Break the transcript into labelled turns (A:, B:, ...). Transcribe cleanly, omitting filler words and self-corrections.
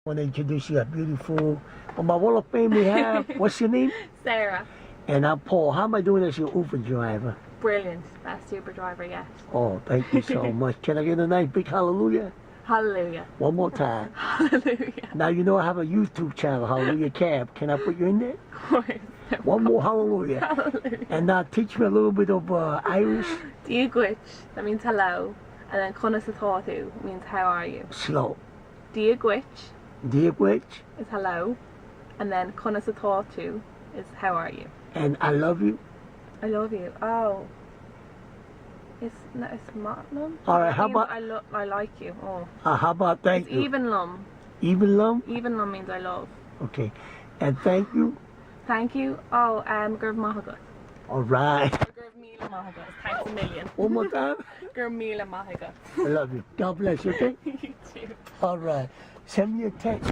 A: want to introduce you a beautiful, on my wall of fame we have, what's your name?
B: Sarah.
A: And I'm Paul. How am I doing as your Uber driver?
B: Brilliant. Best Uber driver yet.
A: Oh, thank you so much. Can I get a nice big hallelujah?
B: Hallelujah.
A: One more time.
B: Hallelujah.
A: Now you know I have a YouTube channel, Hallelujah Cab. Can I put you in there?
B: Of course.
A: One more hallelujah.
B: Hallelujah.
A: And now teach me a little bit of Irish.
B: Diagwich, that means hello. And then Conasatatu means how are you.
A: Slow.
B: Diagwich
A: Dear Witch.
B: is hello. And then Conasatatu is how are you.
A: And I love you.
B: I love you. Oh. It's Matlum?
A: All right, how about...
B: I like you. Oh.
A: How about thank
B: It's
A: you?
B: even lum.
A: Even love?
B: Even lum means I love.
A: Okay. And thank you.
B: Thank you. Oh, Gurv Mahagut.
A: All right.
B: Gurv Mila Mahagut. Thanks a million.
A: One more time.
B: Gurv Mila Mahagut.
A: I love you. God bless you, okay?
B: You too.
A: All right. Send me a text.